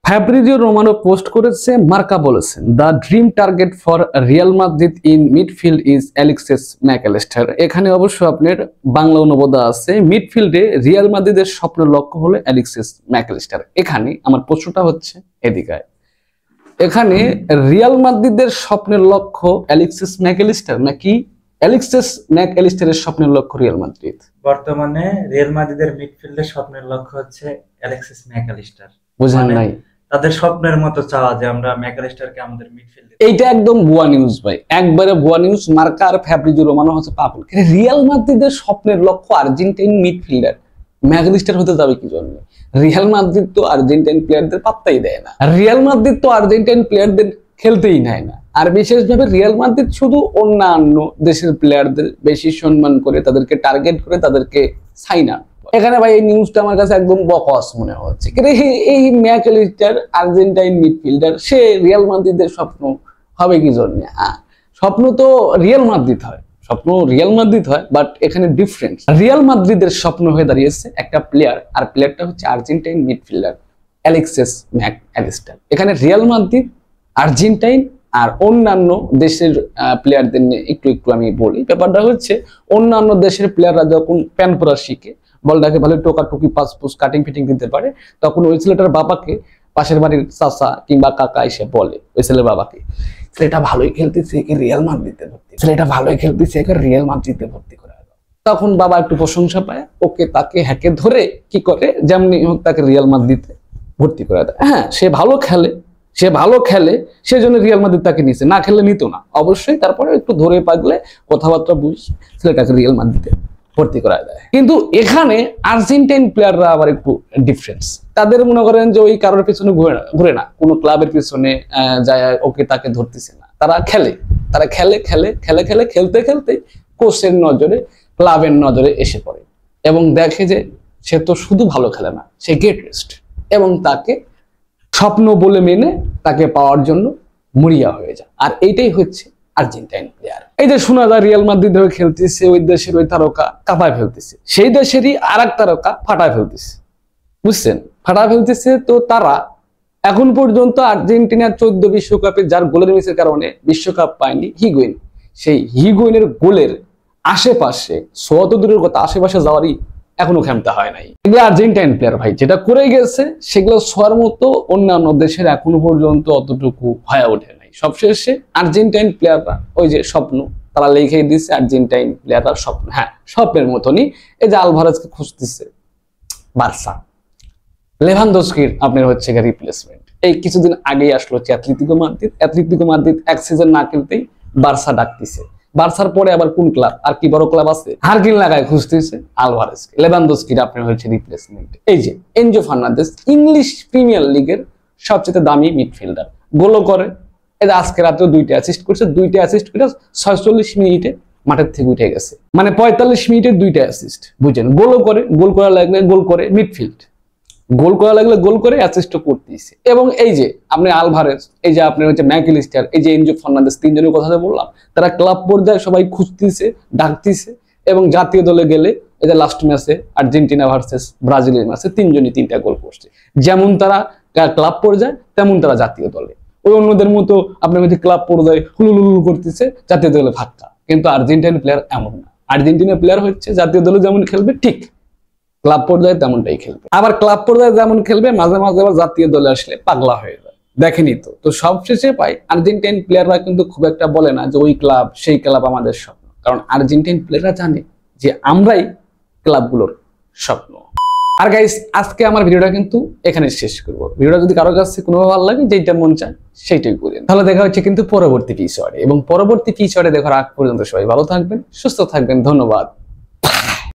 Fabrizio Romano post করেছে, Marca বলেছেন the dream target for Real Madrid in midfield is Alexis MacAllister. এখানে অবশ্য আপনার বাংলা অনুবাদ আছে, মিডফিল্ডে রিয়াল মাদ্রিদের স্বপ্নের লক্ষ্য হলো অ্যালেক্সিস ম্যাকঅ্যালিস্টার। এখানে আমার প্রশ্নটা হচ্ছে এদিকে, এখানে রিয়াল মাদ্রিদের স্বপ্নের লক্ষ্য অ্যালেক্সিস ম্যাকঅ্যালিস্টার নাকি অ্যালেক্সিস ম্যাকঅ্যালিস্টারের স্বপ্নের লক্ষ্য রিয়াল মাদ্রিদ? বর্তমানে রিয়াল মাদ্রিদের মিডফিল্ডের স্বপ্নের লক্ষ্য হচ্ছে অ্যালেক্সিস ম্যাকঅ্যালিস্টার। বুঝেন নাই? তাদের স্বপ্নের মতো চাওয়া যে আমরা ম্যাকঅ্যালিস্টারকে আমাদের মিডফিল্ডে। এইটা একদম ভুয়া নিউজ ভাই, একবারে ভুয়া নিউজ। মার্কা আর ফ্যাব্রিজিও রোমানো হচ্ছে পাগল। রিয়াল মাদ্রিদের স্বপ্নের লক্ষ্য আর্জেন্টাইন মিডফিল্ডার ম্যাকঅ্যালিস্টার হতে যাবে কি জন্য? রিয়াল মাদ্রিদ তো আর্জেন্টাইন প্লেয়ারদের পাত্তাই দেয় না, রিয়াল মাদ্রিদ তো আর্জেন্টাইন প্লেয়ারদের খেলতেই নেয় না। আর বিশেষভাবে রিয়াল মাদ্রিদ শুধু অন্যান্য দেশের প্লেয়ারদের বেশি সম্মান করে, তাদেরকে টার্গেট করে, তাদেরকে সাইন আপ। এখানে ভাই এই নিউজটা আমার কাছে একদম বকস মনে হচ্ছে। এই ম্যাকঅ্যালিস্টার আর্জেন্টাইন মিডফিল্ডার, সে রিয়াল মাদ্রিদের স্বপ্ন হবে কি জন্য? স্বপ্ন তো রিয়াল মাদ্রিদ হয়, স্বপ্ন রিয়াল মাদ্রিদ হয়, বাট এখানে ডিফারেন্স। রিয়াল মাদ্রিদের স্বপ্ন হয়ে দাঁড়িয়েছে একটা প্লেয়ার, আর প্লেয়ারটা হচ্ছে আর্জেন্টাইন মিডফিল্ডার অ্যালেক্সিস ম্যাকঅ্যালিস্টার। এখানে রিয়াল মাদ্রিদ, আর্জেন্টাইন আর অন্যান্য দেশের প্লেয়ারদের নিয়ে একটু একটু আমি বলি। ব্যাপারটা হচ্ছে অন্যান্য দেশের প্লেয়াররা যখন প্যান পরা শিখে, বলটাকে ভালো টোকাটুকি পাস পুস কাটিং ফিটিং দিতে পারে, তখন ওই ছেলেটার বাবাকে পাশের বাড়ির চাচা কিংবা কাকা এসে বলে ওই ছেলের বাবাকে, ছেলেটা ভালোই খেলতেছে, একে রিয়াল মাদ্রিদে ভর্তি, ছেলেটা ভালোই খেলতেছে, একে রিয়াল মাদ্রিদে ভর্তি করে দাও। তখন বাবা একটু প্রশংসা পায়, ওকে তাকে হ্যাকে ধরে কি করে, যেমনি হোক তাকে রিয়াল মাদ্রিদে ভর্তি করে দেয়। হ্যাঁ, সে ভালো খেলে, সেজন্য রিয়াল মাদ্রিদ তাকে নিছে, না খেলে নিত না অবশ্যই। তারপরে একটু ধরে পাগলে কথাবার্তা বুঝে ছেলেটাকে রিয়াল মাদ্রিদে ভর্তি করা দেয়। কিন্তু এখানে আর্জেন্টাইন প্লেয়াররা আবার একটু ডিফারেন্স। তাদের মনে করেন যে ওই কারোর পিছনে ঘুরে না, কোনো ক্লাবের পিছনে যায় ওকে তাকে ধরতেছে না, তারা খেলতে খেলতে কোচের নজরে, ক্লাবের নজরে এসে পড়ে এবং দেখে যে সে তো শুধু ভালো খেলে না, সে গেট রেস্ট, এবং তাকে স্বপ্ন বলে মেনে তাকে পাওয়ার জন্য মরিয়া হয়ে যায়। আর এইটাই হচ্ছে আর্জেন্টাইন প্লেয়ার। এই যে শোনা যায় রিয়াল মাদ্রিদ হয়ে খেলতেছে, ওই দেশের ওই তারকা কাঁপায় ফেলতেছে, সেই দেশেরই আর এক তারকা ফাটায় ফেলতেছে, বুঝছেন? ফাটায় ফেলতেছে। তো তারা এখন পর্যন্ত আর্জেন্টিনার 14 বিশ্বকাপে যার গোলের মিসের কারণে বিশ্বকাপ পায়নি, হিগুয়েইন, সেই হিগুয়েইনের গোলের আশেপাশে, শত দূরের কথা, আশেপাশে যাওয়ারই এখনো ক্ষমতা হয় নাই। এগুলো আর্জেন্টাইন প্লেয়ার ভাই, যেটা করে গেছে সেগুলো ছোঁয়ার মতো অন্যান্য দেশের এখনো পর্যন্ত অতটুকু হয়ে ওঠে নাই। সবশেষে আর্জেন্টাইন প্লেয়াররা ওই যে স্বপ্ন, তারা লিখে দিচ্ছে আর্জেন্টাইন প্লেয়াররা স্বপ্ন। হ্যাঁ, স্বপ্নের মতনই এই যে আলভারেজকে খুঁজতেছে বার্সা, লেভানডস্কির আপনার হচ্ছে রিপ্লেসমেন্ট। এই কিছুদিন আগেই আসলো অ্যাথলেটিকো মাদ্রিদ এক সিজন না খেলতেই বার্সা ডাকতেছে। বার্সার পরে আবার কোন ক্লাব, আর কি বড় ক্লাব আছে, হারকিন লাগায় খুঁজতেছে আলভারেজকে, লেভানডস্কির আপনার হচ্ছে রিপ্লেসমেন্ট। এই যে এনজো ফার্নান্দেজ, ইংলিশ প্রিমিয়ার লিগের সবচেয়ে দামি মিডফিল্ডার, গোলও করে। এই যে আজকে রাতেও 2টা অ্যাসিস্ট করছে, 2টা অ্যাসিস্ট করে 46 মিনিটে মাঠের থেকে উঠে গেছে, মানে 45 মিনিটে 2টা অ্যাসিস্ট, বুঝছেন? গোলও করে, গোল করা লাগলে গোল করে, মিডফিল্ড গোল করা লাগলে গোল করে, অ্যাসিস্টও করতেছে। এবং এই যে আপনি আলভারেজ, এই যে আপনার হচ্ছে ম্যাকঅ্যালিস্টার, এই যে এনজো ফার্নান্দেজ, তিনজনের কথা বললাম, তারা ক্লাব পর্যায়ে সবাই খুঁজতেছে, ডাকতেছে, এবং জাতীয় দলে গেলে এই যে লাস্ট ম্যাচে আর্জেন্টিনা ভার্সেস ব্রাজিলের ম্যাচে তিনজনই 3টা গোল করছে। যেমন তারা ক্লাব পর্যায়ে, তেমন তারা জাতীয় দলে ওই অন্যদের মতো আপনার হচ্ছে ক্লাব পর্যায়ে হুলুলুলু করতেছে, জাতীয় দলে ফাঁকা। কিন্তু আর্জেন্টাইন প্লেয়ার এমন না, আর্জেন্টিনা প্লেয়ার হচ্ছে জাতীয় দলে যেমন খেলবে ঠিক ক্লাব পর্যায়ে তেমনটাই খেলবে, আবার ক্লাব পর্যায়ে যেমন খেলবে মাঝে মাঝে আবার জাতীয় দলে আসলে পাগলা হয়ে যায়। দেখেনি তো সবশেষে পাই আর্জেন্টাইন প্লেয়াররা কিন্তু খুব একটা বলে না যে ওই ক্লাব সেই ক্লাব আমাদের স্বপ্ন, কারণ আর্জেন্টাইন প্লেয়াররা জানে যে আমরাই ক্লাবগুলোর স্বপ্ন। আর গাইস, আজকে আমার ভিডিওটা কিন্তু এখানে শেষ করবো। ভিডিওটা যদি কারোর কাছে কোনো ভালো লাগে, যেটা মন চায় সেইটাই করেন। তাহলে দেখা হচ্ছে কিন্তু পরবর্তী এপিসোডে, এবং পরবর্তী এপিসোডে দেখার আগ পর্যন্ত সবাই ভালো থাকবেন, সুস্থ থাকবেন। ধন্যবাদ।